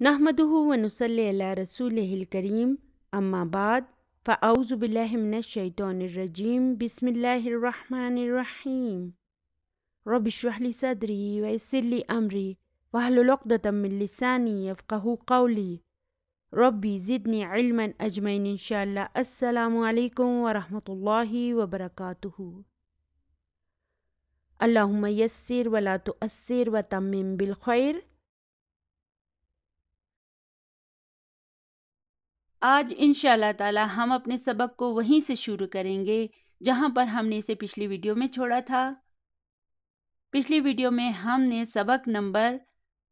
نحمدہ و نصلی علی رسولہ الکریم اما بعد فاعوذ باللہ من الشیطان الرجیم بسم اللہ الرحمن الرحیم رب اشرح لی صدری ویسر لی امری واحلل عقدۃ من لسانی یفقہوا قولی ربی زدنی علما اجمعین انشاءاللہ۔ السلام علیکم ورحمۃ اللہ وبرکاتہ۔ اللہم یسر ولا تؤثر وتمم بالخیر۔ آج انشاءاللہ تعالی ہم اپنے سبق کو وہیں سے شروع کریں گے جہاں پر ہم نے اسے پچھلی ویڈیو میں چھوڑا تھا۔ پچھلی ویڈیو میں ہم نے سبق نمبر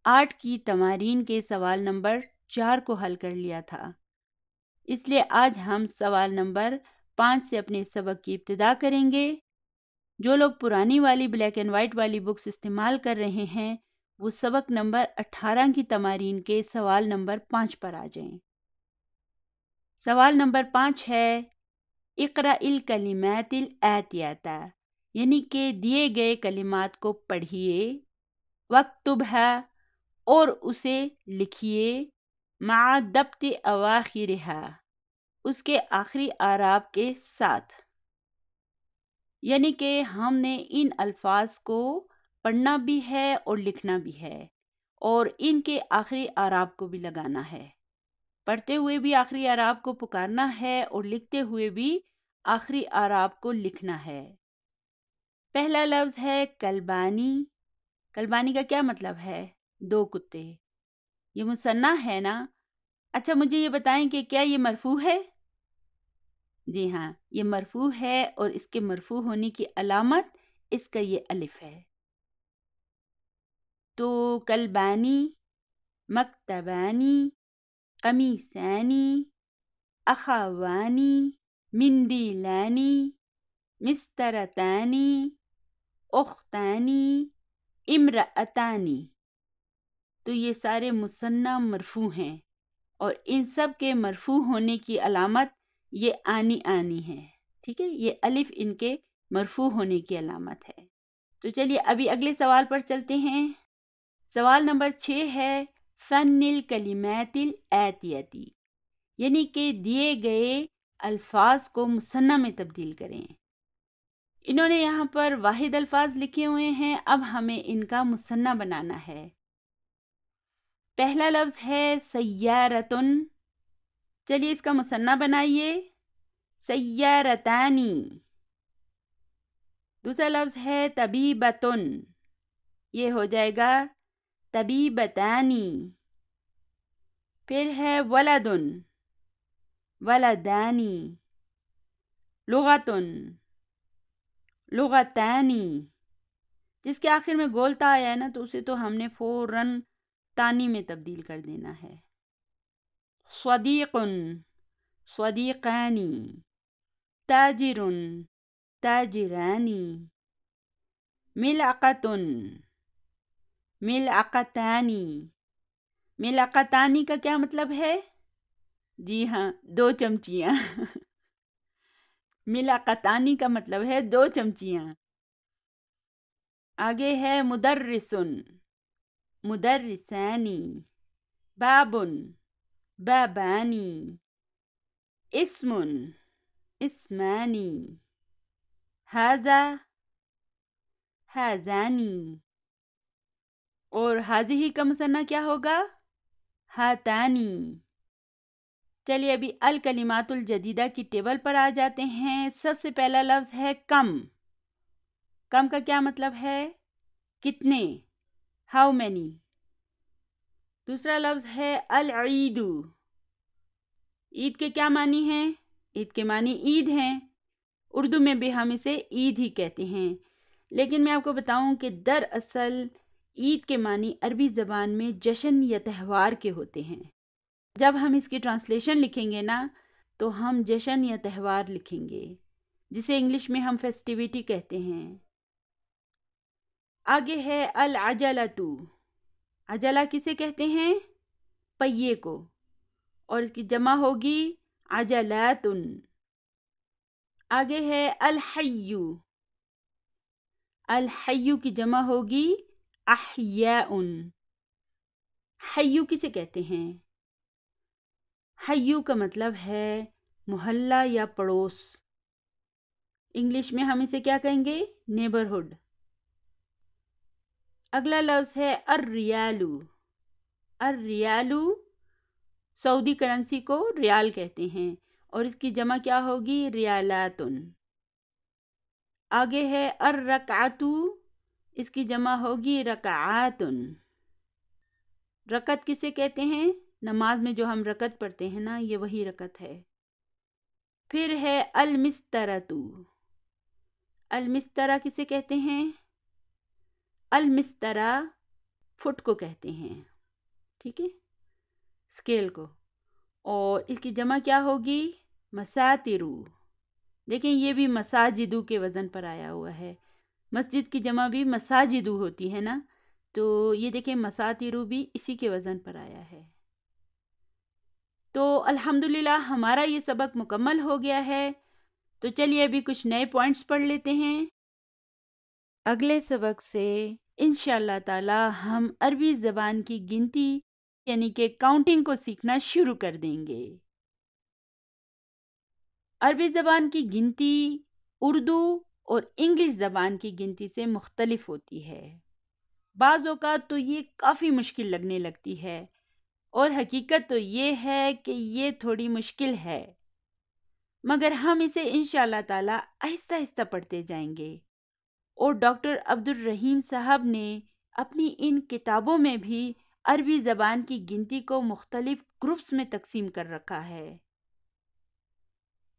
8 کی تمارین کے سوال نمبر 4 کو حل کر لیا تھا، اس لیے آج ہم سوال نمبر 5 سے اپنے سبق کی ابتدا کریں گے۔ جو لوگ پرانی والی بلیک اینڈ وائٹ والی بکس استعمال کر رہے ہیں وہ سبق نمبر 18 کی تمارین کے سوال نمبر 5 پر آ جائیں۔ سوال نمبر 5 ہے اقرأ الکلمات الآتیۃ، یعنی کہ دیے گئے کلمات کو پڑھیے، وَاکْتُبْہا اور اسے لکھیے، مع ضبط اواخرہا اس کے آخری اعراب کے ساتھ، یعنی کہ ہم نے ان الفاظ کو پڑھنا بھی ہے اور لکھنا بھی ہے اور ان کے آخری اعراب کو بھی لگانا ہے۔ پڑھتے ہوئے بھی آخری اعراب کو پکارنا ہے اور لکھتے ہوئے بھی آخری اعراب کو لکھنا ہے۔ پہلا لفظ ہے کلبانی۔ کلبانی کا کیا مطلب ہے؟ 2 کتے۔ یہ مثنیٰ ہے نا؟ اچھا مجھے یہ بتائیں کہ کیا یہ مرفوع ہے؟ جی ہاں، یہ مرفوع ہے اور اس کے مرفوع ہونے کی علامت اس کا یہ الف ہے۔ تو کلبانی، مکتبانی، قمیصانی، اخوانی، مندیلانی، مسترتانی، اختانی، امرأتانی، تو یہ سارے مثنیٰ مرفوع ہیں اور ان سب کے مرفوع ہونے کی علامت یہ آنی آنی ہے، ٹھیک ہے؟ یہ الف ان کے مرفوع ہونے کی علامت ہے۔ تو چلیے ابھی اگلے سوال پر چلتے ہیں۔ سوال نمبر 6 ہے فن الکلمات الآتیۃ، یعنی کہ دیے گئے الفاظ کو مثنیٰ میں تبدیل کریں۔ انہوں نے یہاں پر واحد الفاظ لکھے ہوئے ہیں، اب ہمیں ان کا مثنیٰ بنانا ہے۔ پہلا لفظ ہے سیارتن، چلیے اس کا مثنیٰ بنائیے، سیارتانی۔ دوسرا لفظ ہے طبیبتن، یہ ہو جائے گا طبیبتانی۔ پھر ہے ولدن، ولدانی۔ لغتن، لغتانی۔ جس کے آخر میں گولتا آیا ہے نا تو اسے تو ہم نے فوراً تانی میں تبدیل کر دینا ہے۔ صدیقن، صدیقانی۔ تاجرن، تاجرانی۔ ملعقتن، ملعقتانی۔ ملعقتانی کا کیا مطلب ہے؟ جی ہاں، 2 چمچیاں۔ ملعقتانی کا مطلب ہے 2 چمچیاں۔ آگے ہے مدرسن، مدرسانی۔ بابن، بابانی۔ اسمن، اسمانی۔ ھذا، ھذانی۔ اور ھذہ کا مثنیٰ کیا ہوگا؟ ھاتانی۔ چلیے ابھی الکلمات الجدیدہ کی ٹیبل پر آ جاتے ہیں۔ سب سے پہلا لفظ ہے کم۔ کم کا کیا مطلب ہے؟ کتنے، ہاؤ مینی۔ دوسرا لفظ ہے العید۔ عید کے کیا معنی ہیں؟ عید کے معنی عید ہیں، اردو میں بھی ہم اسے عید ہی کہتے ہیں، لیکن میں آپ کو بتاؤں کہ دراصل عید کے معنی عربی زبان میں جشن یا تہوار کے ہوتے ہیں۔ جب ہم اس کی ٹرانسلیشن لکھیں گے نا تو ہم جشن یا تہوار لکھیں گے، جسے انگلش میں ہم فیسٹیویٹی کہتے ہیں۔ آگے ہے العجلۃ۔ عجلہ کسے کہتے ہیں؟ پہیے کو، اور اس کی جمع ہوگی عجلات۔ آگے ہے الحی۔ الحی کی جمع ہوگی احیاء۔ حیو کسے کہتے ہیں؟ حیو کا مطلب ہے محلہ یا پڑوس. انگلش میں ہم اسے کیا کہیں گے؟ نیبرہڈ. اگلا لفظ ہے الریالو. الریالو سعودی کرنسی کو ریال کہتے ہیں اور اس کی جمع کیا ہوگی؟ ریالاتن. آگے ہے الرکعتو، اس کی جمع ہوگی رکعاتن. رکعت کسے کہتے ہیں؟ نماز میں جو ہم رکعت پڑھتے ہیں نا، یہ وہی رکعت ہے. پھر ہے المسطرۃ. المسطرہ کسے کہتے ہیں؟ المسطرہ فٹ کو کہتے ہیں، ٹھیک ہے، اسکیل کو. اور اس کی جمع کیا ہوگی؟ مساترو. دیکھیں یہ بھی مساجدو کے وزن پر آیا ہوا ہے. مسجد کی جمع بھی مساجدو ہوتی ہے نا، تو یہ دیکھیں مساترو بھی اسی کے وزن پر آیا ہے. تو الحمدللہ ہمارا یہ سبق مکمل ہو گیا ہے. تو چلیے ابھی کچھ نئے پوائنٹس پڑھ لیتے ہیں. اگلے سبق سے انشاءاللہ تعالی ہم عربی زبان کی گنتی یعنی کہ کاؤنٹنگ کو سیکھنا شروع کر دیں گے. عربی زبان کی گنتی اردو اور انگلش زبان کی گنتی سے مختلف ہوتی ہے. بعض اوقات تو یہ کافی مشکل لگنے لگتی ہے اور حقیقت تو یہ ہے کہ یہ تھوڑی مشکل ہے، مگر ہم اسے انشاءاللہ تعالی آہستہ آہستہ پڑھتے جائیں گے. اور ڈاکٹر عبدالرحیم صاحب نے اپنی ان کتابوں میں بھی عربی زبان کی گنتی کو مختلف گروپس میں تقسیم کر رکھا ہے.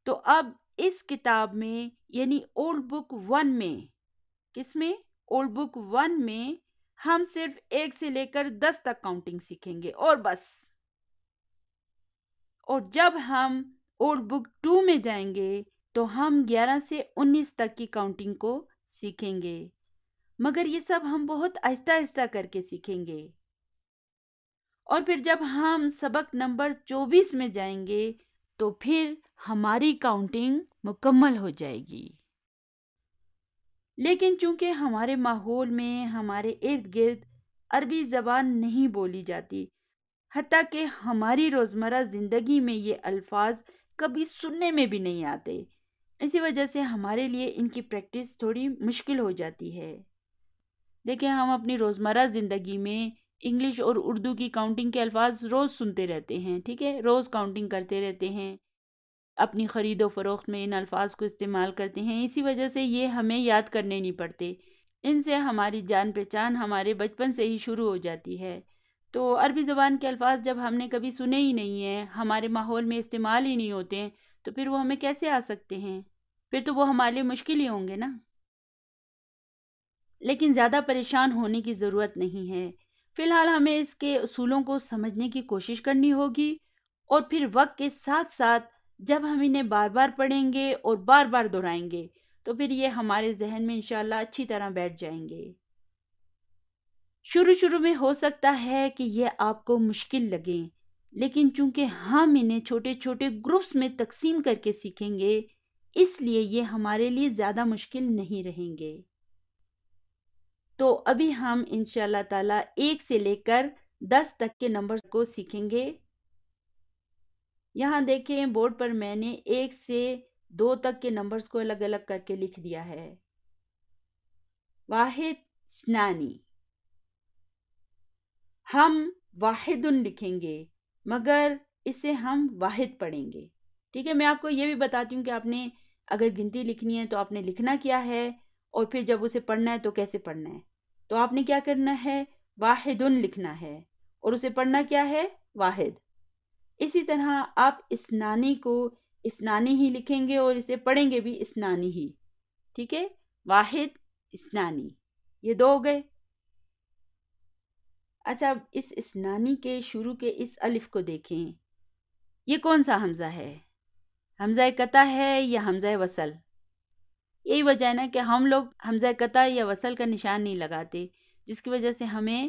تو اب اس کتاب میں یعنی اولڈ بک 1 میں، کس میں؟ اولڈ بک 1 میں ہم صرف 1 سے لے کر 10 تک کاؤنٹنگ سیکھیں گے اور بس. اور جب ہم اولڈ بک 2 میں جائیں گے تو ہم 11 سے 19 تک کی کاؤنٹنگ کو سیکھیں گے، مگر یہ سب ہم بہت آہستہ آہستہ کر کے سیکھیں گے. اور پھر جب ہم سبق نمبر 24 میں جائیں گے تو پھر ہماری کاؤنٹنگ مکمل ہو جائے گی. لیکن چونکہ ہمارے ماحول میں ہمارے ارد گرد عربی زبان نہیں بولی جاتی، حتیٰ کہ ہماری روزمرہ زندگی میں یہ الفاظ کبھی سننے میں بھی نہیں آتے، اسی وجہ سے ہمارے لیے ان کی پریکٹس تھوڑی مشکل ہو جاتی ہے. دیکھیں ہم اپنی روزمرہ زندگی میں انگلش اور اردو کی کاؤنٹنگ کے الفاظ روز سنتے رہتے ہیں، ٹھیک ہے، روز کاؤنٹنگ کرتے رہتے ہیں، اپنی خرید و فروخت میں ان الفاظ کو استعمال کرتے ہیں. اسی وجہ سے یہ ہمیں یاد کرنے نہیں پڑتے، ان سے ہماری جان پہچان ہمارے بچپن سے ہی شروع ہو جاتی ہے. تو عربی زبان کے الفاظ جب ہم نے کبھی سنے ہی نہیں ہیں، ہمارے ماحول میں استعمال ہی نہیں ہوتے ہیں، تو پھر وہ ہمیں کیسے آ سکتے ہیں؟ پھر تو وہ ہمارے لیے مشکل ہی ہوں گے نا. لیکن زیادہ پریشان ہونے کی ضرورت نہیں ہے. فی الحال ہمیں اس کے اصولوں کو سمجھنے کی کوشش کرنی ہوگی، اور پھر وقت کے ساتھ ساتھ جب ہم انہیں بار بار پڑھیں گے اور بار بار دہرائیں گے تو پھر یہ ہمارے ذہن میں انشاءاللہ اچھی طرح بیٹھ جائیں گے. شروع میں ہو سکتا ہے کہ یہ آپ کو مشکل لگیں، لیکن چونکہ ہم انہیں چھوٹے چھوٹے گروپس میں تقسیم کر کے سیکھیں گے، اس لیے یہ ہمارے لیے زیادہ مشکل نہیں رہیں گے. تو ابھی ہم انشاءاللہ تعالی 1 سے لے کر 10 تک کے نمبر کو سیکھیں گے. یہاں دیکھیں بورڈ پر میں نے 1 سے 2 تک کے نمبرز کو الگ الگ کر کے لکھ دیا ہے. واحد، اثنانی. ہم واحدن لکھیں گے مگر اسے ہم واحد پڑھیں گے. ٹھیک ہے، میں آپ کو یہ بھی بتاتی ہوں کہ آپ نے اگر گنتی لکھنی ہے تو آپ نے لکھنا کیا ہے، اور پھر جب اسے پڑھنا ہے تو کیسے پڑھنا ہے. تو آپ نے کیا کرنا ہے؟ واحدن لکھنا ہے اور اسے پڑھنا کیا ہے؟ واحد. اسی طرح آپ اثنانی کو اثنانی ہی لکھیں گے اور اسے پڑھیں گے بھی اثنانی ہی. ٹھیک ہے، واحد، اثنانی، یہ 2 ہو گئے. اچھا، اب اس اثنانی کے شروع کے اس الف کو دیکھیں، یہ کون سا حمزہ ہے؟ حمزہ قطع ہے یا حمزہ وصل؟ یہی وجہ ہے نا کہ ہم لوگ حمزہ قطع یا وصل کا نشان نہیں لگاتے، جس کی وجہ سے ہمیں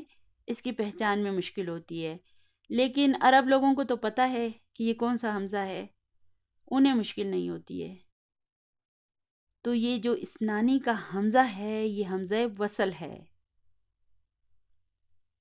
اس کی پہچان میں مشکل ہوتی ہے. لیکن عرب لوگوں کو تو پتہ ہے کہ یہ کون سا حمزہ ہے، انہیں مشکل نہیں ہوتی ہے. تو یہ جو اثنانی کا حمزہ ہے یہ حمزہ وصل ہے.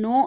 9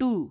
2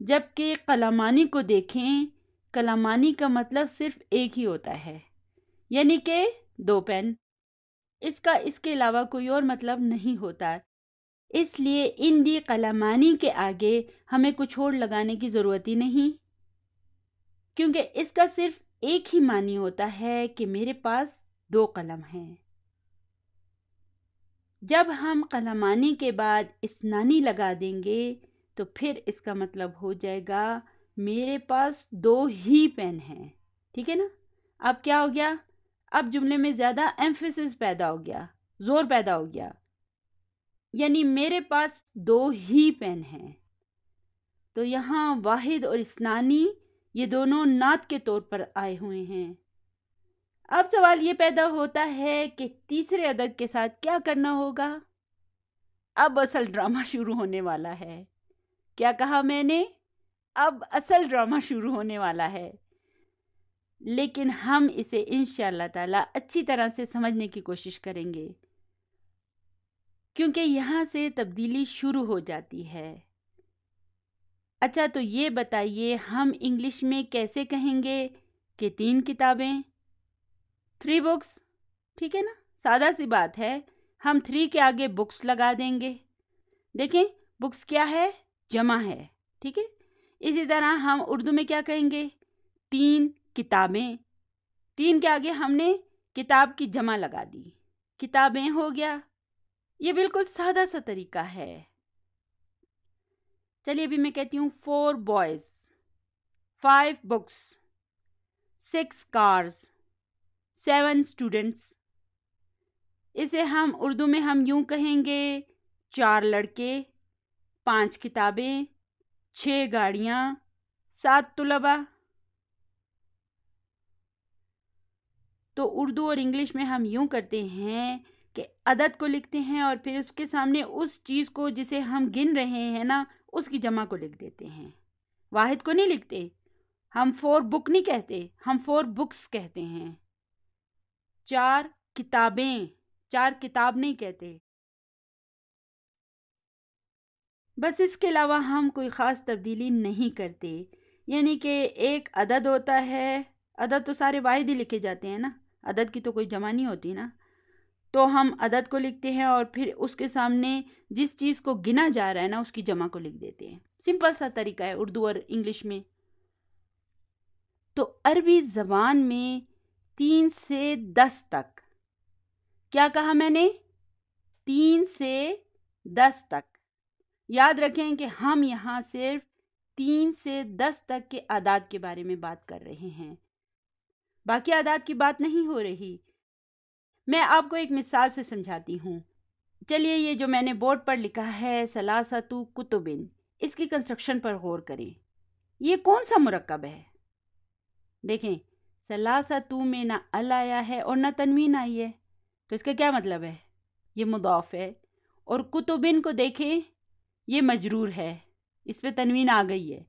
جبکہ قلمانی کو دیکھیں، قلمانی کا مطلب صرف ایک ہی ہوتا ہے، یعنی کہ 2 پین۔ اس کا اس کے علاوہ کوئی اور مطلب نہیں ہوتا، اس لیے اندی قلمانی کے آگے ہمیں کچھ اور لگانے کی ضرورت ہی نہیں، کیونکہ اس کا صرف ایک ہی معنی ہوتا ہے کہ میرے پاس 2 قلم ہیں۔ جب ہم قلمانی کے بعد اسنانی لگا دیں گے تو پھر اس کا مطلب ہو جائے گا میرے پاس 2 ہی پین ہیں، ٹھیک ہے نا؟ اب کیا ہو گیا؟ اب جملے میں زیادہ ایمفیسس پیدا ہو گیا، زور پیدا ہو گیا، یعنی میرے پاس 2 ہی پین ہیں۔ تو یہاں واحد اور اسنانی یہ دونوں نعت کے طور پر آئے ہوئے ہیں۔ اب سوال یہ پیدا ہوتا ہے کہ تیسرے عدد کے ساتھ کیا کرنا ہوگا؟ اب اصل ڈرامہ شروع ہونے والا ہے۔ کیا کہا میں نے؟ اب اصل ڈرامہ شروع ہونے والا ہے، لیکن ہم اسے انشاءاللہ تعالی اچھی طرح سے سمجھنے کی کوشش کریں گے، کیونکہ یہاں سے تبدیلی شروع ہو جاتی ہے۔ اچھا، تو یہ بتائیے ہم انگلش میں کیسے کہیں گے کہ 3 کتابیں، 3 بکس، ٹھیک ہے نا؟ سادہ سی بات ہے، ہم 3 کے آگے بکس لگا دیں گے۔ دیکھیں بکس کیا ہے؟ جمع ہے، ٹھیک ہے؟ اسی طرح ہم اردو میں کیا کہیں گے؟ 3 کتابیں، 3 کے آگے ہم نے کتاب کی جمع لگا دی، کتابیں ہو گیا۔ یہ بالکل سادہ سا طریقہ ہے۔ چلیے ابھی میں کہتی ہوں 4 boys، 5 books، 6 cars، 7 students۔ اسے ہم اردو میں ہم یوں کہیں گے 4 لڑکے، 5 کتابیں، 6 گاڑیاں، 7 طلباء۔ تو اردو اور انگلش میں ہم یوں کرتے ہیں کہ عدد کو لکھتے ہیں اور پھر اس کے سامنے اس چیز کو جسے ہم گن رہے ہیں نا، اس کی جمع کو لکھ دیتے ہیں، واحد کو نہیں لکھتے۔ ہم 4 book نہیں کہتے، ہم 4 books کہتے ہیں۔ 4 کتابیں، 4 کتاب نہیں کہتے۔ بس اس کے علاوہ ہم کوئی خاص تبدیلی نہیں کرتے، یعنی کہ ایک عدد ہوتا ہے، عدد تو سارے واحد ہی لکھے جاتے ہیں نا، عدد کی تو کوئی جمع نہیں ہوتی نا، تو ہم عدد کو لکھتے ہیں اور پھر اس کے سامنے جس چیز کو گنا جا رہا ہے نا اس کی جمع کو لکھ دیتے ہیں۔ سمپل سا طریقہ ہے اردو اور انگلش میں۔ تو عربی زبان میں 3 سے 10 تک، کیا کہا میں نے؟ 3 سے 10 تک۔ یاد رکھیں کہ ہم یہاں صرف 3 سے 10 تک کے اعداد کے بارے میں بات کر رہے ہیں، باقی اعداد کی بات نہیں ہو رہی۔ میں آپ کو ایک مثال سے سمجھاتی ہوں۔ چلیے یہ جو میں نے بورڈ پر لکھا ہے ثلاثۃ کتب، اس کی کنسٹرکشن پر غور کریں۔ یہ کون سا مرکب ہے؟ دیکھیں ثلاثۃ میں نہ ال آیا ہے اور نہ تنوین آئی ہے، تو اس کا کیا مطلب ہے؟ یہ مضاف ہے۔ اور کتبن کو دیکھیں، یہ مجرور ہے، اس پہ تنوین آ گئی ہے،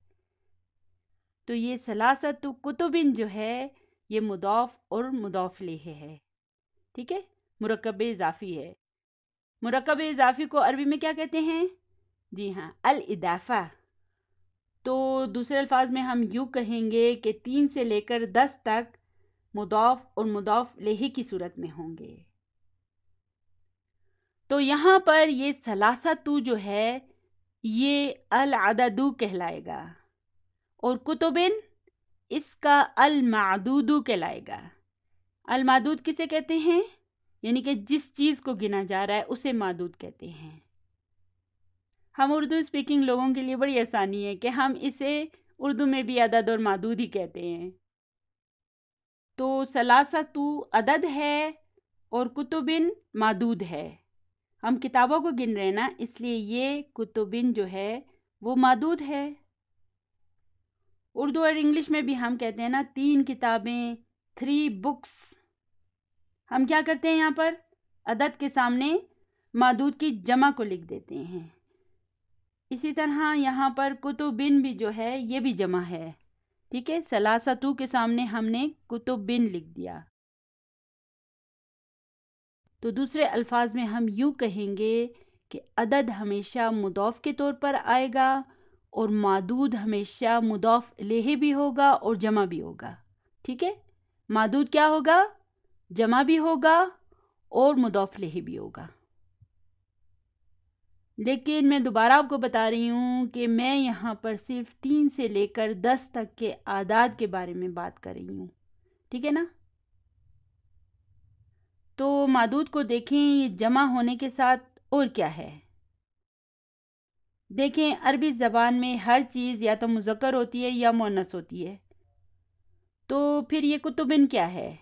تو یہ ثلاثۃ کتبن جو ہے یہ مضاف اور مضاف الیہ ہے، ٹھیک ہے؟ مرکب اضافی ہے۔ مرکب اضافی کو عربی میں کیا کہتے ہیں؟ جی ہاں، الاضافہ۔ تو دوسرے الفاظ میں ہم یوں کہیں گے کہ 3 سے لے کر 10 تک مضاف اور مضاف الیہ کی صورت میں ہوں گے۔ تو یہاں پر یہ ثلاثۃ جو ہے یہ العدد کہلائے گا، اور کتبن اس کا المعدود کہلائے گا۔ المعدود کسے کہتے ہیں؟ یعنی کہ جس چیز کو گنا جا رہا ہے اسے معدود کہتے ہیں۔ ہم اردو اسپیکنگ لوگوں کے لیے بڑی آسانی ہے کہ ہم اسے اردو میں بھی عدد اور معدود ہی کہتے ہیں۔ تو ثلاثۃ عدد ہے اور کتبن معدود ہے۔ ہم کتابوں کو گن رہے ہیں نا، اس لیے یہ کتبن جو ہے وہ معدود ہے۔ اردو اور انگلش میں بھی ہم کہتے ہیں نا 3 کتابیں، 3 books۔ ہم کیا کرتے ہیں یہاں پر؟ عدد کے سامنے معدود کی جمع کو لکھ دیتے ہیں۔ اسی طرح یہاں پر کتبن بھی جو ہے یہ بھی جمع ہے، ٹھیک ہے؟ ثلاثۃ کے سامنے ہم نے کتبن لکھ دیا۔ تو دوسرے الفاظ میں ہم یوں کہیں گے کہ عدد ہمیشہ مضاف کے طور پر آئے گا اور معدود ہمیشہ مضاف الیہ بھی ہوگا اور جمع بھی ہوگا. ٹھیک ہے، معدود کیا ہوگا؟ جمع بھی ہوگا اور مضاف الیہ بھی ہوگا. لیکن میں دوبارہ آپ کو بتا رہی ہوں کہ میں یہاں پر صرف 3 سے لے کر 10 تک کے اعداد کے بارے میں بات کر رہی ہوں. ٹھیک ہے نا؟ تو معدود کو دیکھیں، یہ جمع ہونے کے ساتھ اور کیا ہے؟ دیکھیں، عربی زبان میں ہر چیز یا تو مذکر ہوتی ہے یا مؤنث ہوتی ہے. تو پھر یہ کتبن کیا ہے؟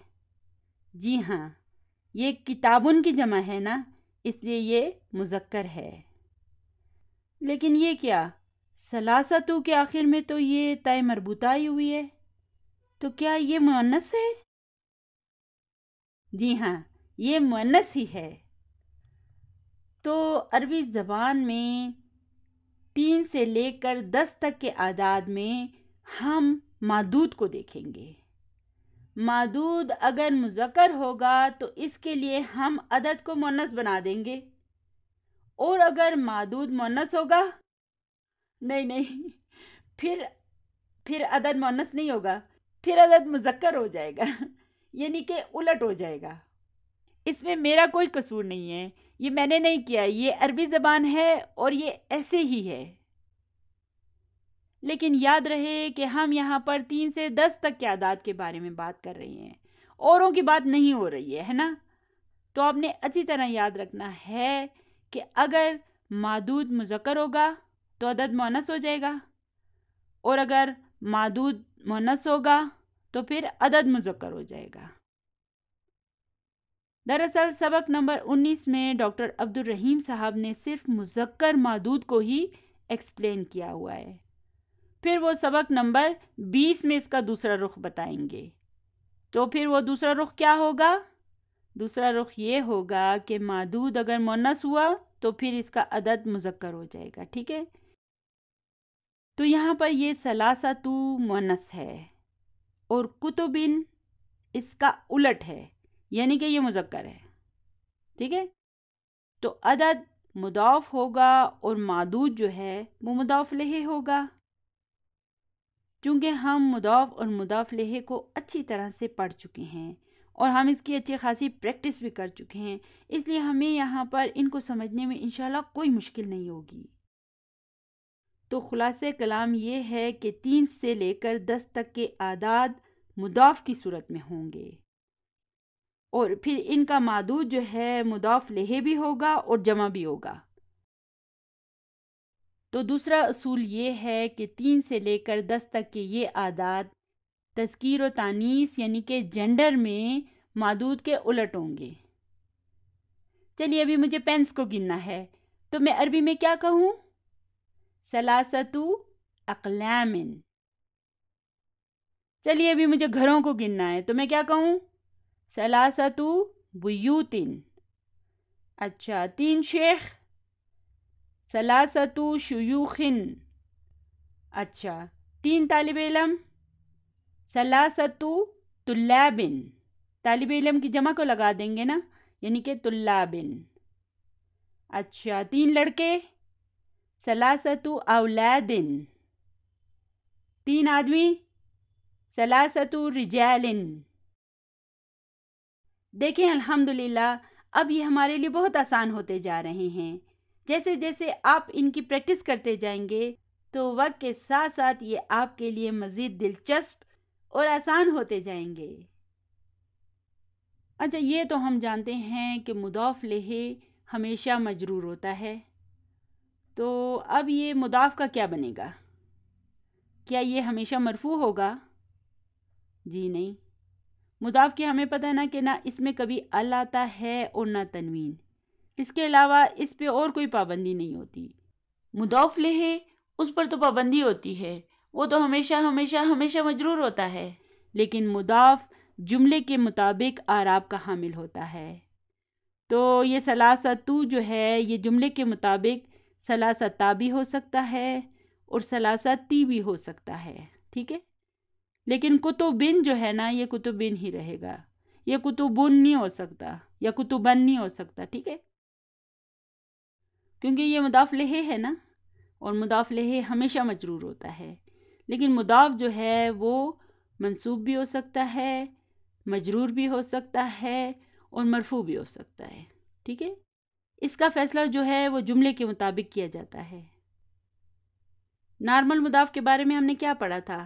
جی ہاں، یہ کتابن کی جمع ہے نا، اس لیے یہ مذکر ہے. لیکن یہ کیا؟ ثلاثتو کے آخر میں تو یہ تائے مربوطہ آئی ہوئی ہے، تو کیا یہ مؤنث ہے؟ جی ہاں، یہ مؤنث ہی ہے. تو عربی زبان میں 3 سے لے کر 10 تک کے اعداد میں ہم معدود کو دیکھیں گے. معدود اگر مذکر ہوگا تو اس کے لیے ہم عدد کو مؤنث بنا دیں گے، اور اگر معدود مؤنث ہوگا، نہیں، پھر عدد مؤنث نہیں ہوگا، پھر عدد مذکر ہو جائے گا، یعنی کہ الٹ ہو جائے گا. اس میں میرا کوئی قصور نہیں ہے، یہ میں نے نہیں کیا، یہ عربی زبان ہے اور یہ ایسے ہی ہے. لیکن یاد رہے کہ ہم یہاں پر 3 سے 10 تک کے اعداد کے بارے میں بات کر رہے ہیں، اوروں کی بات نہیں ہو رہی ہے نا. تو آپ نے اچھی طرح یاد رکھنا ہے کہ اگر معدود مذکر ہوگا تو عدد مؤنث ہو جائے گا، اور اگر معدود مؤنث ہوگا تو پھر عدد مذکر ہو جائے گا. دراصل سبق نمبر 19 میں ڈاکٹر عبدالرحیم صاحب نے صرف مذکر معدود کو ہی ایکسپلین کیا ہوا ہے. پھر وہ سبق نمبر 20 میں اس کا دوسرا رخ بتائیں گے. تو پھر وہ دوسرا رخ کیا ہوگا؟ دوسرا رخ یہ ہوگا کہ معدود اگر مؤنث ہوا تو پھر اس کا عدد مذکر ہو جائے گا. ٹھیک ہے؟ تو یہاں پر یہ ثلاثتو مؤنث ہے اور کتبن اس کا الٹ ہے، یعنی کہ یہ مذکر ہے. ٹھیک ہے؟ تو عدد مضاف ہوگا اور معدود جو ہے وہ مضاف الیہ ہوگا. چونکہ ہم مضاف اور مضاف الیہ کو اچھی طرح سے پڑھ چکے ہیں اور ہم اس کی اچھی خاصی پریکٹس بھی کر چکے ہیں، اس لیے ہمیں یہاں پر ان کو سمجھنے میں انشاءاللہ کوئی مشکل نہیں ہوگی. تو خلاصہ کلام یہ ہے کہ 3 سے لے کر 10 تک کے اعداد مضاف کی صورت میں ہوں گے، اور پھر ان کا معدود جو ہے مضاف الیہ بھی ہوگا اور جمع بھی ہوگا. تو دوسرا اصول یہ ہے کہ 3 سے لے کر 10 تک کے یہ اعداد تذکیر و تانیث یعنی کہ جنڈر میں معدود کے الٹ ہوں گے. چلیے ابھی مجھے پینس کو گننا ہے، تو میں عربی میں کیا کہوں؟ ثلاثتو اقلام. چلیے ابھی مجھے گھروں کو گننا ہے، تو میں کیا کہوں؟ ثلاثتو بیوت. اچھا، 3 شیخ، ثلاثتو شیوخ. اچھا، 3 طالب علم، ثلاثتو طلاب. طالب علم کی جمع کو لگا دیں گے نا، یعنی کہ طلاب. اچھا، 3 لڑکے، ثلاثتو اولاد. 3 آدمی، ثلاثتو رجال. دیکھیں الحمدللہ اب یہ ہمارے لیے بہت آسان ہوتے جا رہے ہیں. جیسے جیسے آپ ان کی پریکٹس کرتے جائیں گے تو وقت کے ساتھ ساتھ یہ آپ کے لیے مزید دلچسپ اور آسان ہوتے جائیں گے. اچھا، یہ تو ہم جانتے ہیں کہ مضاف الیہ ہمیشہ مجرور ہوتا ہے. تو اب یہ مضاف کا کیا بنے گا؟ کیا یہ ہمیشہ مرفوع ہوگا؟ جی نہیں. مضاف کی ہمیں پتہ ہے نا کہ نہ اس میں کبھی ال آتا ہے اور نہ تنوین. اس کے علاوہ اس پہ اور کوئی پابندی نہیں ہوتی. مضاف الیہ اس پر تو پابندی ہوتی ہے، وہ تو ہمیشہ ہمیشہ ہمیشہ مجرور ہوتا ہے. لیکن مضاف جملے کے مطابق اعراب کا حامل ہوتا ہے. تو یہ ثلاثتو جو ہے یہ جملے کے مطابق ثلاثتا بھی ہو سکتا ہے اور ثلاثتی بھی ہو سکتا ہے. ٹھیک ہے؟ لیکن کتبن جو ہے نا یہ کتبن ہی رہے گا، یہ کتبن نہیں ہو سکتا یا کتبن نہیں ہو سکتا. ٹھیک ہے؟ کیونکہ یہ مضاف الیہ ہے نا. اور مضاف الیہ ہمیشہ مجرور ہوتا ہے، لیکن مضاف جو ہے وہ منصوب بھی ہو سکتا ہے، مجرور بھی ہو سکتا ہے اور مرفوع بھی ہو سکتا ہے، ٹھیک ہے؟ اس کا فیصلہ جو ہے وہ جملے کے مطابق کیا جاتا ہے۔ نارمل مضاف کے بارے میں ہم نے کیا پڑھا تھا؟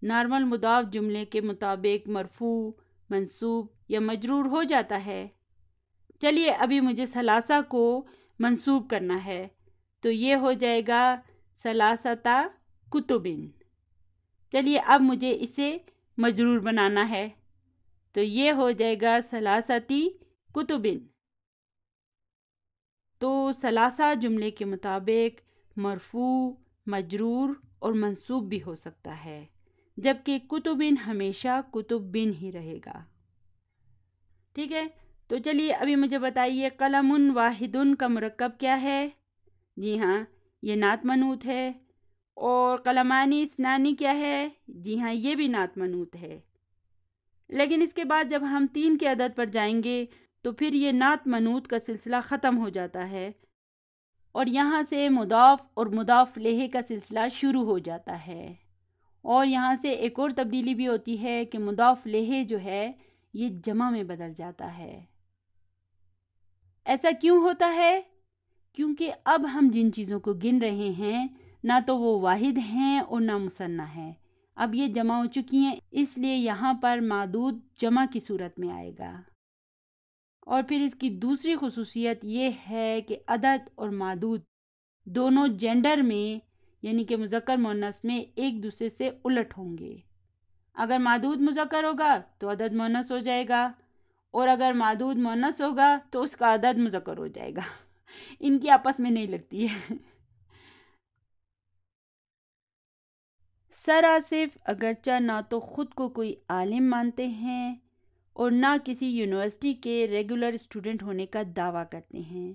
نارمل مضاف جملے کے مطابق مرفوع، منصوب یا مجرور ہو جاتا ہے۔ چلیے ابھی مجھے ثلاثہ کو منصوب کرنا ہے، تو یہ ہو جائے گا ثلاثتا کتبن۔ چلیے اب مجھے اسے مجرور بنانا ہے، تو یہ ہو جائے گا ثلاثتی کتبن۔ تو ثلاثہ جملے کے مطابق مرفوع، مجرور اور منصوب بھی ہو سکتا ہے، جبکہ کتبن ہمیشہ کتب بن ہی رہے گا، ٹھیک ہے؟ تو چلیے ابھی مجھے بتائیے قلم واحد کا مرکب کیا ہے؟ جی ہاں، یہ نعت منعوت ہے۔ اور قلمانی اثنانی کیا ہے؟ جی ہاں، یہ بھی نعت منعوت ہے۔ لیکن اس کے بعد جب ہم 3 کے عدد پر جائیں گے تو پھر یہ نعت منعوت کا سلسلہ ختم ہو جاتا ہے اور یہاں سے مضاف اور مضاف الیہ کا سلسلہ شروع ہو جاتا ہے۔ اور یہاں سے ایک اور تبدیلی بھی ہوتی ہے کہ مضاف الیہ جو ہے یہ جمع میں بدل جاتا ہے۔ ایسا کیوں ہوتا ہے؟ کیونکہ اب ہم جن چیزوں کو گن رہے ہیں نہ تو وہ واحد ہیں اور نہ مثنیٰ ہیں، اب یہ جمع ہو چکی ہیں، اس لیے یہاں پر معدود جمع کی صورت میں آئے گا۔ اور پھر اس کی دوسری خصوصیت یہ ہے کہ عدد اور معدود دونوں جینڈر میں یعنی کہ مذکر مؤنث میں ایک دوسرے سے الٹ ہوں گے۔ اگر معدود مذکر ہوگا تو عدد مؤنث ہو جائے گا، اور اگر معدود مؤنث ہوگا تو اس کا عدد مذکر ہو جائے گا۔ ان کی آپس میں نہیں لگتی ہے۔ سر آصف اگرچہ نہ تو خود کو کوئی عالم مانتے ہیں اور نہ کسی یونیورسٹی کے ریگولر اسٹوڈنٹ ہونے کا دعویٰ کرتے ہیں،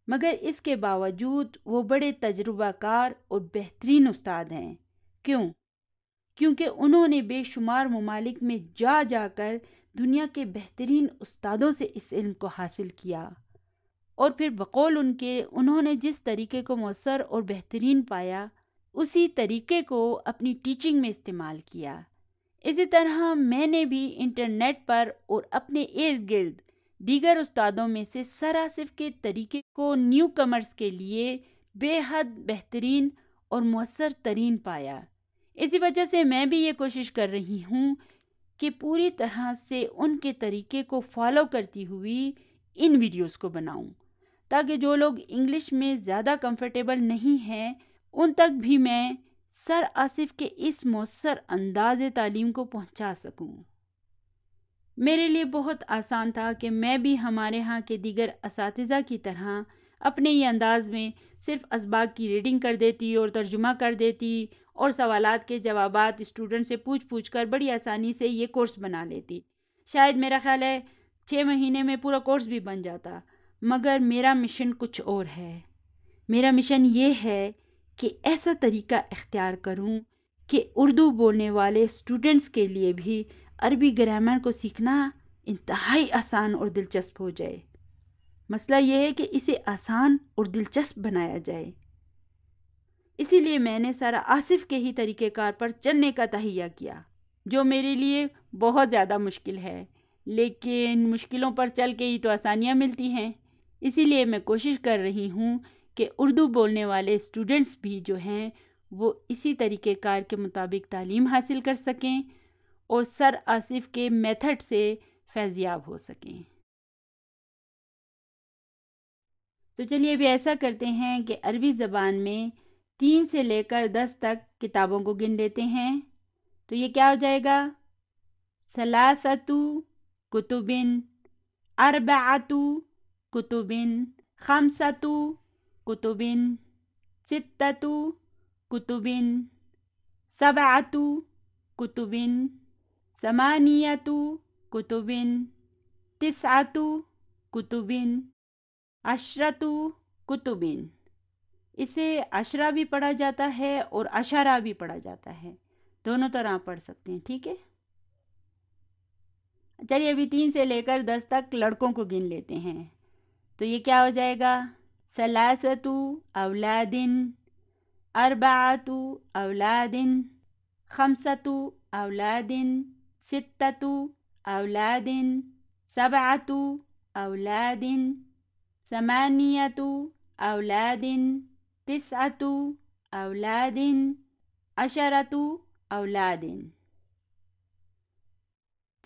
مگر اس کے باوجود وہ بڑے تجربہ کار اور بہترین استاد ہیں۔ کیوں؟ کیونکہ انہوں نے بے شمار ممالک میں جا جا کر دنیا کے بہترین استادوں سے اس علم کو حاصل کیا، اور پھر بقول ان کے انہوں نے جس طریقے کو مؤثر اور بہترین پایا اسی طریقے کو اپنی ٹیچنگ میں استعمال کیا۔ اسی طرح میں نے بھی انٹرنیٹ پر اور اپنے ارد گرد دیگر استادوں میں سے سر آصف کے طریقے کو نیو کمرز کے لیے بے حد بہترین اور مؤثر ترین پایا۔ اسی وجہ سے میں بھی یہ کوشش کر رہی ہوں کہ پوری طرح سے ان کے طریقے کو فالو کرتی ہوئی ان ویڈیوز کو بناؤں، تاکہ جو لوگ انگلش میں زیادہ کمفرٹیبل نہیں ہیں ان تک بھی میں سر آصف کے اس مؤثر انداز تعلیم کو پہنچا سکوں۔ میرے لیے بہت آسان تھا کہ میں بھی ہمارے ہاں کے دیگر اساتذہ کی طرح اپنے ہی انداز میں صرف اسباق کی ریڈنگ کر دیتی اور ترجمہ کر دیتی اور سوالات کے جوابات اسٹوڈنٹ سے پوچھ کر بڑی آسانی سے یہ کورس بنا لیتی۔ شاید میرا خیال ہے 6 مہینے میں پورا کورس بھی بن جاتا، مگر میرا مشن کچھ اور ہے۔ میرا مشن یہ ہے کہ ایسا طریقہ اختیار کروں کہ اردو بولنے والے اسٹوڈنٹس کے لیے بھی عربی گرامر کو سیکھنا انتہائی آسان اور دلچسپ ہو جائے۔ مسئلہ یہ ہے کہ اسے آسان اور دلچسپ بنایا جائے۔ اسی لیے میں نے سر آصف کے ہی طریقہ کار پر چلنے کا تہیہ کیا، جو میرے لیے بہت زیادہ مشکل ہے، لیکن مشکلوں پر چل کے ہی تو آسانیاں ملتی ہیں۔ اسی لیے میں کوشش کر رہی ہوں کہ اردو بولنے والے اسٹوڈنٹس بھی جو ہیں وہ اسی طریقہ کار کے مطابق تعلیم حاصل کر سکیں اور سر آصف کے میتھڈ سے فیض یاب ہو سکیں۔ تو چلیے ابھی ایسا کرتے ہیں کہ عربی زبان میں 3 سے لے کر 10 تک کتابوں کو گن لیتے ہیں۔ تو یہ کیا ہو جائے گا؟ ثلاثۃ کتب، اربعۃ کتب، خمسۃ کتب، ستۃ کتب، سبعۃ کتب، ثمانیۃ کتب، تسعۃ کتب، عشرۃ کتب۔ اسے عشرہ بھی پڑھا جاتا ہے اور عشرہ بھی پڑھا جاتا ہے، دونوں طرح پڑھ سکتے ہیں، ٹھیک ہے؟ چلیے ابھی 3 سے لے کر 10 تک لڑکوں کو گن لیتے ہیں۔ تو یہ کیا ہو جائے گا؟ ثلاثۃ اولاد، أربعة أولاد، خمسة أولاد، ستة أولاد، سبعة أولاد، ثمانية أولاد، تسعة أولاد، عشرة أولاد۔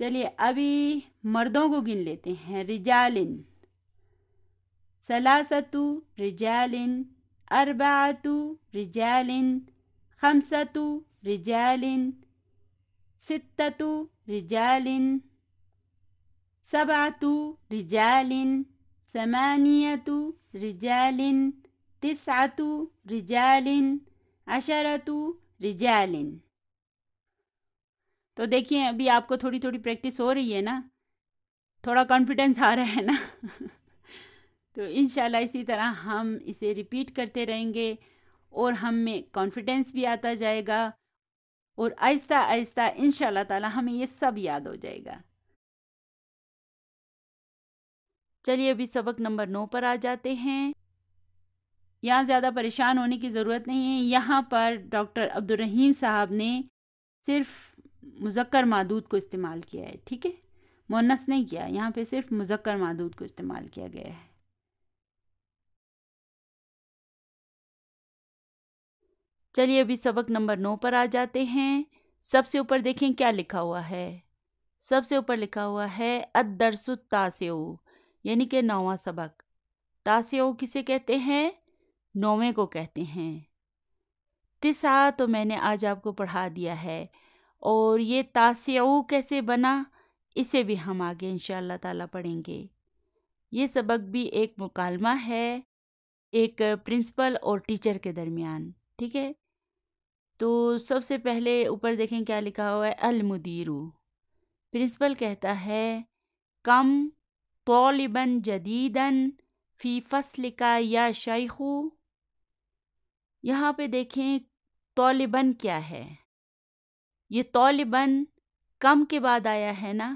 چلیے ابھی مردوں کو گن لیتے ہیں۔ رجال، ثلاثة رجال، أربعة رجال، خمسة رجال، ستة رجال، سبعة رجال، ثمانية رجال، تسعة رجال، عشرة رجال۔ تو دیکھیں ابھی آپ کو تھوڑی تھوڑی پریکٹس ہو رہی ہے نا، تھوڑا کانفیڈنس آ رہا ہے نا۔ تو انشاءاللہ اسی طرح ہم اسے ریپیٹ کرتے رہیں گے اور ہم میں کانفیڈنس بھی آتا جائے گا، اور آہستہ آہستہ انشاءاللہ تعالی ہمیں یہ سب یاد ہو جائے گا۔ چلیے ابھی سبق نمبر 9 پر آ جاتے ہیں۔ یہاں زیادہ پریشان ہونے کی ضرورت نہیں ہے۔ یہاں پر ڈاکٹر عبدالرحیم صاحب نے صرف مذکر معدود کو استعمال کیا ہے، ٹھیک ہے، مؤنث نہیں کیا، یہاں پہ صرف مذکر معدود کو استعمال کیا گیا ہے۔ چلیے ابھی سبق نمبر 9 پر آ جاتے ہیں۔ سب سے اوپر دیکھیں کیا لکھا ہوا ہے۔ سب سے اوپر لکھا ہوا ہے الدرس التاسع، یعنی کہ 9واں سبق۔ تاسع کسے کہتے ہیں؟ 9ویں کو کہتے ہیں۔ تسعہ تو میں نے آج آپ کو پڑھا دیا ہے، اور یہ تاسع کیسے بنا اسے بھی ہم آگے انشاءاللہ تعالیٰ پڑھیں گے۔ یہ سبق بھی ایک مکالمہ ہے، ایک پرنسپل اور ٹیچر کے درمیان، ٹھیک ہے۔ تو سب سے پہلے اوپر دیکھیں کیا لکھا ہوا ہے، المدیر۔ پرنسپل کہتا ہے کم طالباً جدیداً فی فصلک یا شیخ۔ یہاں پہ دیکھیں طالباً کیا ہے، یہ طالباً کم کے بعد آیا ہے نا،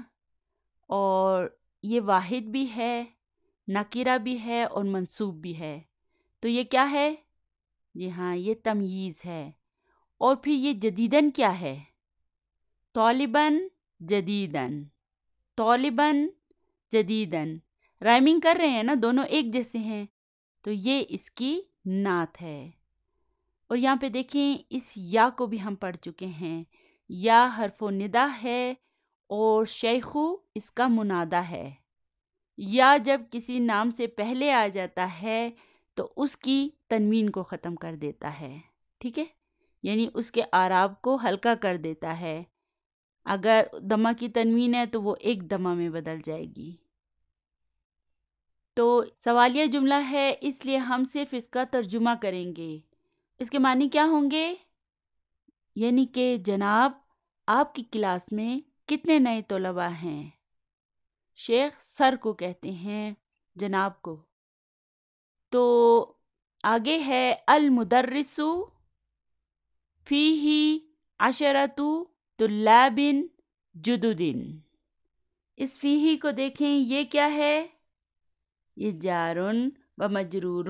اور یہ واحد بھی ہے، نکرہ بھی ہے اور منصوب بھی ہے، تو یہ کیا ہے؟ جی ہاں، یہ تمییز ہے۔ اور پھر یہ جدیداً کیا ہے؟ طالباً جدیداً، طالباً جدیداً، رائمنگ کر رہے ہیں نا، دونوں ایک جیسے ہیں، تو یہ اس کی نعت ہے۔ اور یہاں پہ دیکھیں اس یا کو بھی ہم پڑھ چکے ہیں، یا حرف ندا ہے اور شیخو اس کا منادہ ہے۔ یا جب کسی نام سے پہلے آ جاتا ہے تو اس کی تنوین کو ختم کر دیتا ہے، ٹھیک ہے، یعنی اس کے اعراب کو ہلکا کر دیتا ہے۔ اگر دمہ کی تنوین ہے تو وہ ایک دمہ میں بدل جائے گی۔ تو سوالیہ جملہ ہے، اس لیے ہم صرف اس کا ترجمہ کریں گے۔ اس کے معنی کیا ہوں گے؟ یعنی کہ جناب آپ کی کلاس میں کتنے نئے طلباء ہیں؟ شیخ سر کو کہتے ہیں، جناب کو۔ تو آگے ہے المدرس فیہ عشرۃ طلاب جدد۔ اس فیہ کو دیکھیں، یہ کیا ہے؟ یہ جار و مجرور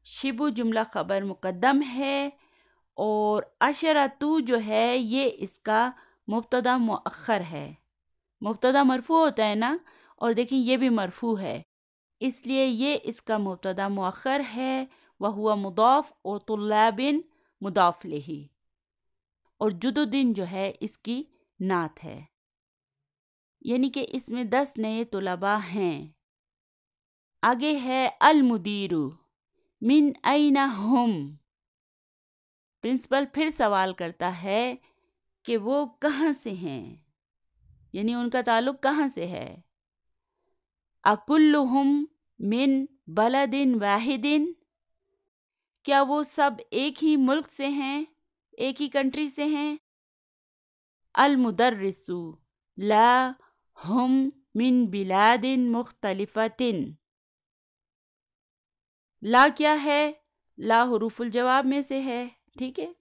شبہ جملہ خبر مقدم ہے، اور عشرۃ جو ہے یہ اس کا مبتدا مؤخر ہے۔ مبتدا مرفوع ہوتا ہے نا، اور دیکھیں یہ بھی مرفوع ہے، اس لیے یہ اس کا مبتدا مؤخر ہے، وہو مضاف اور طلاب مضاف لہ، اور جددن جو ہے اس کی نعت ہے، یعنی کہ اس میں 10 نئے طلباء ہیں۔ آگے ہے المدیر من این ہم۔ پرنسپل پھر سوال کرتا ہے کہ وہ کہاں سے ہیں، یعنی ان کا تعلق کہاں سے ہے۔ اکلہم من بلد واحد، کیا وہ سب ایک ہی ملک سے ہیں، ایک ہی کنٹری سے ہیں۔ المدرس لا ہم من بلاد مختلفۃ، لا کیا ہے؟ لا حروف الجواب میں سے ہے، ٹھیک ہے،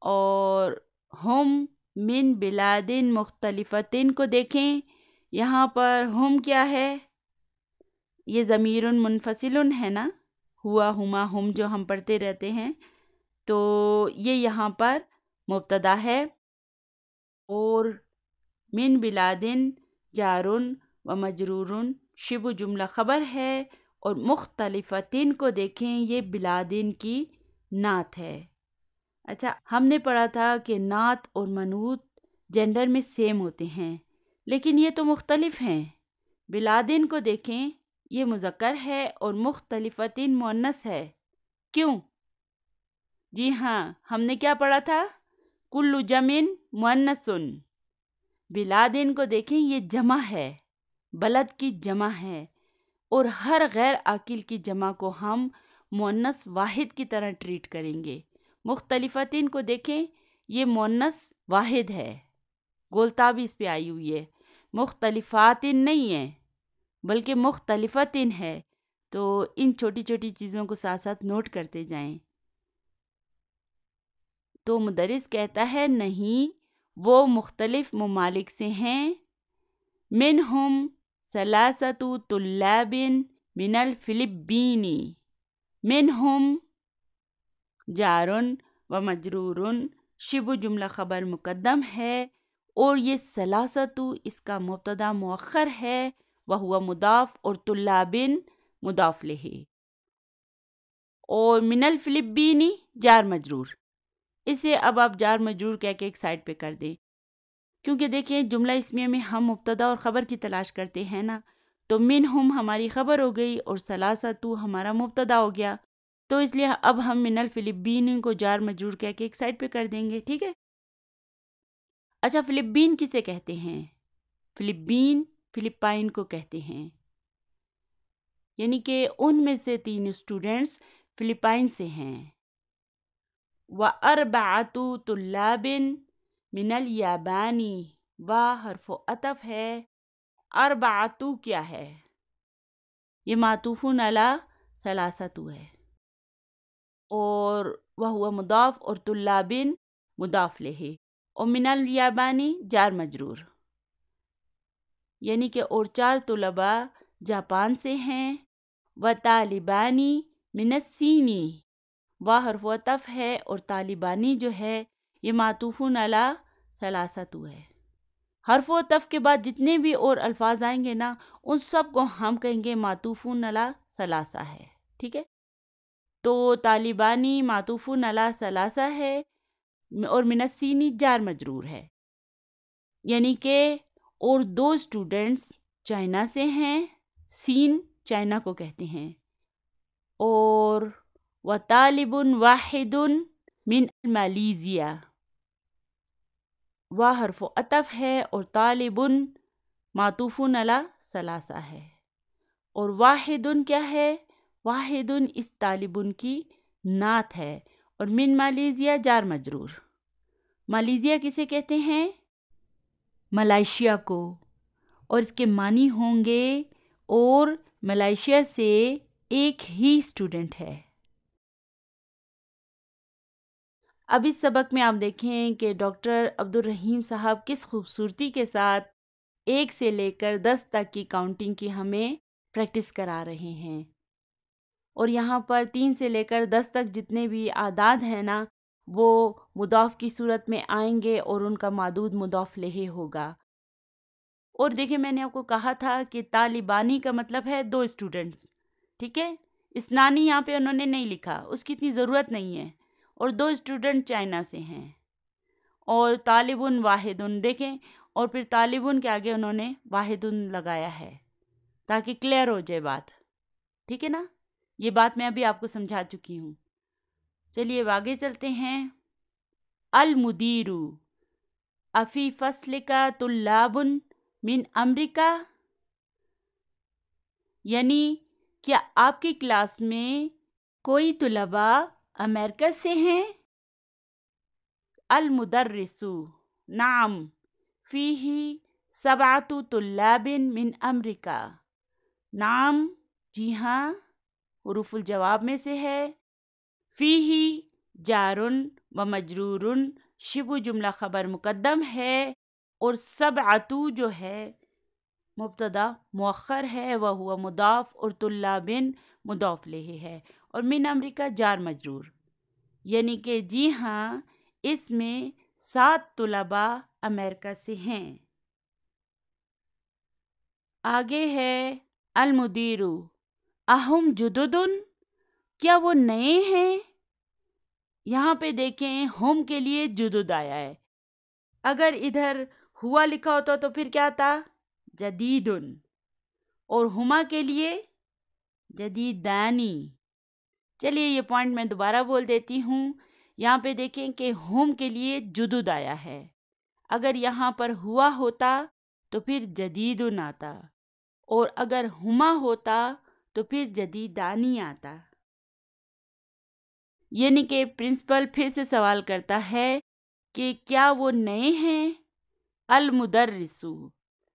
اور ہم من بلاد مختلفۃ کو دیکھیں، یہاں پر ہم کیا ہے؟ یہ ضمیر منفصل ہے نا، ہوا ہما ہم جو ہم پڑھتے رہتے ہیں، تو یہ یہاں پر مبتدا ہے، اور من بلادن جارن و مجرورن شبہ جملہ خبر ہے، اور مختلفتن کو دیکھیں یہ بلادن کی نعت ہے۔ اچھا، ہم نے پڑھا تھا کہ نعت اور منعوت جینڈر میں سیم ہوتے ہیں، لیکن یہ تو مختلف ہیں۔ بلادن کو دیکھیں، یہ مذکر ہے اور مختلفتن مؤنث ہے۔ کیوں؟ جی ہاں، ہم نے کیا پڑھا تھا؟ کل جمع مؤنث۔ بلادن کو دیکھیں، یہ جمع ہے، بلد کی جمع ہے، اور ہر غیر عاقل کی جمع کو ہم مؤنث واحد کی طرح ٹریٹ کریں گے۔ مختلفتن کو دیکھیں، یہ مؤنث واحد ہے، گولتابی اس پہ آئی ہوئی ہے، مختلفاتن نہیں ہے بلکہ مختلفتن ہے۔ تو ان چھوٹی چھوٹی چیزوں کو ساتھ ساتھ نوٹ کرتے جائیں۔ تو مدرس کہتا ہے نہیں، وہ مختلف ممالک سے ہیں۔ منہم ثلاثۃ طلاب من الفلپین۔ منہم جارن و مجرورن شبہ جملہ خبر مقدم ہے، اور یہ ثلاثۃ اس کا مبتدا مؤخر ہے، وہو مضاف، اور طلابن مضاف لہ، اور من الفلپین جار مجرور۔ اسے اب آپ جار مجرور کہہ کے ایک سائڈ پہ کر دیں، کیونکہ دیکھیں جملہ اسمیہ میں ہم مبتدا اور خبر کی تلاش کرتے ہیں نا، تو منہم ہماری خبر ہو گئی اور ثلاثۃ ہمارا مبتدا ہو گیا، تو اس لیے اب ہم من الفلپین کو جار مجرور کہہ کے ایک سائڈ پہ کر دیں گے، ٹھیک ہے؟ اچھا، فلپین کسے کہتے ہیں؟ فلپائن کو کہتے ہیں، یعنی کہ ان میں سے 3 اسٹوڈنٹس فلپائن سے ہیں۔ وَأَرْبَعَةُ طُلَّابٍ مِنَ الْيَابَانِ، و حرف عطف ہے، اربعۃ کیا ہے؟ یہ معطوف علی ثلاثۃ ہے، اور وہو مضاف، اور طلابن مضاف لہ، اور من الیابانی جار مجرور، یعنی کہ اور 4 طلباء جاپان سے ہیں۔ و طالبانی من الصینی، و حرف عطف ہے، اور طالبانی جو ہے یہ معطوف علی ثلاثۃ ہے۔ حرف عطف کے بعد جتنے بھی اور الفاظ آئیں گے نا، ان سب کو ہم کہیں گے معطوف علی ثلاثہ ہے، ٹھیک ہے؟ تو طالبانی معطوف علی ثلاثہ ہے، اور من الصینی جار مجرور ہے، یعنی کہ اور 2 اسٹوڈنٹس چائنا سے ہیں، سین چائنا کو کہتے ہیں، اور وطالب واحد من مالیزیا، و حرف عطف ہے، اور طالب معطوف علی ثلاثہ ہے، اور واحد کیا ہے؟ واحد اس طالب کی نعت ہے، اور من مالیزیا جار مجرور۔ مالیزیا کسے کہتے ہیں؟ ملائیشیا کو، اور اس کے معنی ہوں گے اور ملائیشیا سے ایک ہی اسٹوڈنٹ ہے۔ اب اس سبق میں آپ دیکھیں کہ ڈاکٹر عبدالرحیم صاحب کس خوبصورتی کے ساتھ 1 سے لے کر 10 تک کی کاؤنٹنگ کی ہمیں پریکٹس کرا رہے ہیں، اور یہاں پر 3 سے لے کر 10 تک جتنے بھی اعداد ہیں نا، وہ مضاف کی صورت میں آئیں گے اور ان کا معدود مضاف لہ ہوگا۔ اور دیکھیں، میں نے آپ کو کہا تھا کہ طالبانی کا مطلب ہے 2 اسٹوڈنٹس، ٹھیک ہے؟ اسنانی یہاں پہ انہوں نے نہیں لکھا، اس کی اتنی ضرورت نہیں ہے، اور 2 اسٹوڈنٹ چائنا سے ہیں، اور طالب واحد، دیکھیں، اور پھر طالب کے آگے انہوں نے واحد لگایا ہے تاکہ کلیئر ہو جائے بات، ٹھیک ہے نا؟ یہ بات میں ابھی آپ کو سمجھا چکی ہوں۔ چلیے اب آگے چلتے ہیں۔ المدیر افی فصل کا طلاب من امریکہ، یعنی کیا آپ کی کلاس میں کوئی طلباء امریکہ سے ہیں؟ المدرس نعم فیہ 7 طلاب من امریکہ، نعم جی ہاں حروف الجواب میں سے ہے، فیہ جارن و مجرورن شبہ جملہ خبر مقدم ہے، اور 7 جو ہے مبتدا مؤخر ہے، وہو مضاف، اور طلابن مضاف لہ ہے، اور من امریکہ جار مجرور۔ یعنی کہ جی ہاں، اس میں 7 طلباء امریکہ سے ہیں۔ آگے ہے المدیر اہم جددن، کیا وہ نئے ہیں؟ یہاں پہ دیکھیں ہم کے لیے جدد آیا ہے، اگر ادھر ہوا لکھا ہوتا تو پھر کیا تھا؟ جدیدن، اور ہما کے لیے جدیدانی۔ چلیے یہ پوائنٹ میں دوبارہ بول دیتی ہوں، یہاں پہ دیکھیں کہ ہم کے لیے جدد آیا ہے، اگر یہاں پر ہوا ہوتا تو پھر جدیدن آتا، اور اگر ہما ہوتا تو پھر جدیدانی آتا۔ یعنی کہ پرنسپل پھر سے سوال کرتا ہے کہ کیا وہ نئے ہیں؟ المدرس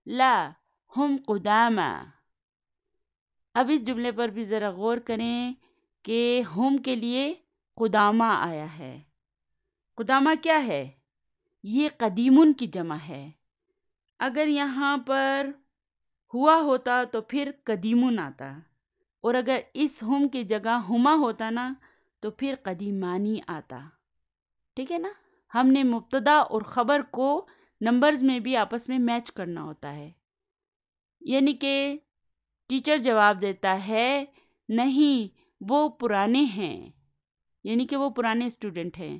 لا ہم قدامى۔ اب اس جملے پر بھی ذرا غور کریں کہ ہم کے لیے قدامى آیا ہے۔ قدامى کیا ہے؟ یہ قدیمن کی جمع ہے، اگر یہاں پر ہوا ہوتا تو پھر قدیمن آتا، اور اگر اس ہم کی جگہ ہما ہوتا نا تو پھر قدیمانی آتا۔ ٹھیک ہے نا؟ ہم نے مبتدا اور خبر کو نمبرز میں بھی آپس میں میچ کرنا ہوتا ہے، یعنی کہ ٹیچر جواب دیتا ہے نہیں وہ پرانے ہیں، یعنی کہ وہ پرانے اسٹوڈنٹ ہیں۔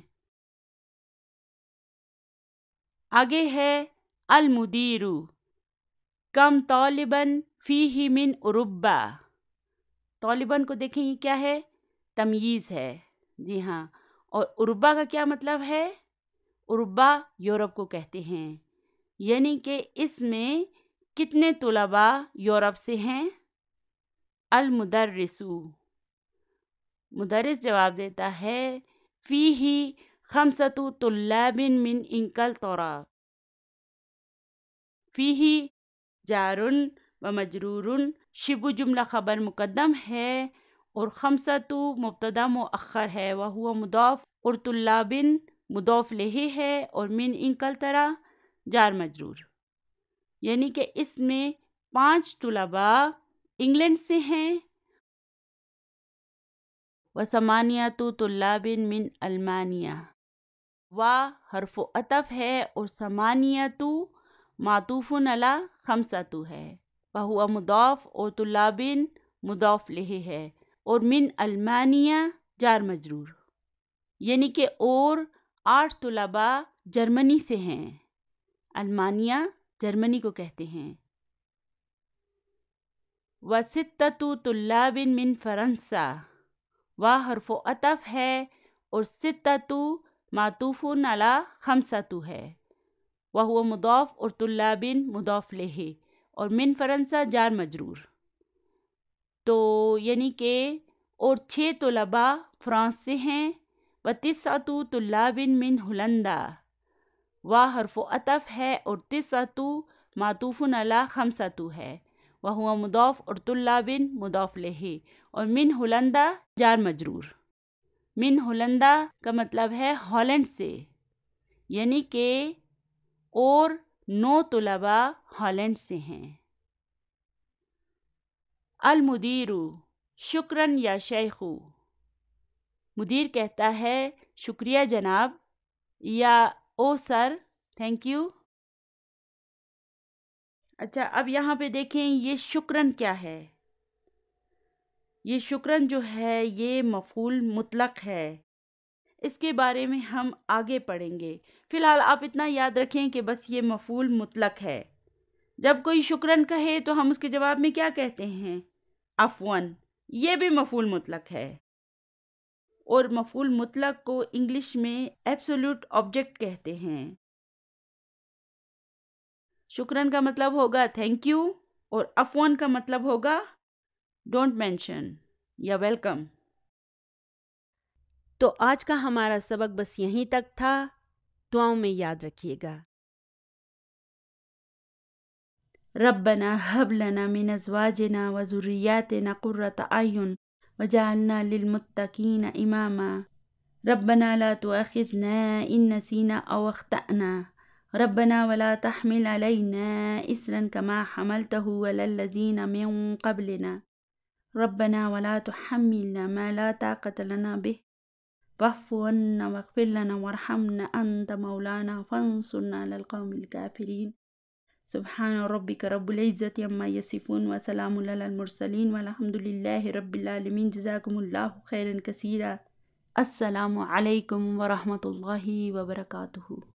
آگے ہے المدیر کم طالباً فیہ من اوروبا۔ طالباً کو دیکھیں یہ کیا ہے؟ تمییز ہے، جی ہاں، اور اوروبا کا کیا مطلب ہے؟ اوروبا یورپ کو کہتے ہیں، یعنی کہ اس میں کتنے طلباء یورپ سے ہیں؟ المدرس، مدرس جواب دیتا ہے فیہ 5 طلاب من انگلترا۔ فیہ جار و مجرور، شبہ جملہ خبر مقدم ہے، اور 5 مبتدا مؤخر ہے، وہو مضاف، اور طلاب مضاف لہ ہے، اور من انگلترا جار مجرور، یعنی کہ اس میں 5 طلباء انگلینڈ سے ہیں، و8 طلاب من المانیہ۔ و حرف عطف ہے، اور 8 معطوف علی 5 ہے، وہو مضاف، اور طلاب مضاف لہ ہے، اور من المانیہ جار مجرور، یعنی کہ اور 8 طلباء جرمنی سے ہیں۔ المانیہ جرمنی کو کہتے ہیں۔ و6 طلاب من فرنسا، و حرف عطف ہے، اور 6 معطوف علی 5 ہے، وہو مضاف، اور طلاب مضاف لہ، اور من فرنسا جار مجرور، تو یعنی کہ اور 6 طلباء فرانس سے ہیں۔ و9 طلاب من ہلندا، و حرف عطف ہے، اور 9 معطوف علی 5 ہے، وہو مضاف، اور طلاب مضاف لہ، اور من ہلندا جار مجرور۔ من ہلندا کا مطلب ہے ہالینڈ سے، یعنی کہ اور 9 طلباء ہالینڈ سے ہیں۔ المدیر شکراً یا شیخ، مدیر کہتا ہے شکریہ جناب، یا او سر تھینک یو۔ اچھا اب یہاں پہ دیکھیں یہ شکراً کیا ہے؟ یہ شکراً جو ہے یہ مفعول مطلق ہے، اس کے بارے میں ہم آگے پڑھیں گے، فی الحال آپ اتنا یاد رکھیں کہ بس یہ مفعول مطلق ہے۔ جب کوئی شکراً کہے تو ہم اس کے جواب میں کیا کہتے ہیں؟ عفواً، یہ بھی مفعول مطلق ہے، اور مفعول مطلق کو انگلش میں ایبسولوٹ آبجیکٹ کہتے ہیں۔ شکراً کا مطلب ہوگا تھینک یو، اور عفواً کا مطلب ہوگا ڈونٹ مینشن یا ویلکم۔ تو آج کا ہمارا سبق بس یہیں تک تھا، دعاؤں میں یاد رکھیے گا۔ ربنا هب لنا من ازواجنا وذرياتنا قرة اعین وجعلنا للمتقین اماما ربنا لا تؤاخذنا ان نسینا او اخطأنا ربنا ولا تحمل علينا إصرا كما حملته على الذين من قبلنا ربنا ولا تحملنا ما لا طاقة لنا به واعف عنا واغفر لنا وارحمنا أنت مولانا فانصرنا على القوم الكافرين سبحان ربك رب العزة عما يصفون وسلام على المرسلين والحمد لله رب العالمين جزاكم الله خيرا كثيرا السلام علیکم ورحمۃ اللہ وبرکاتہ.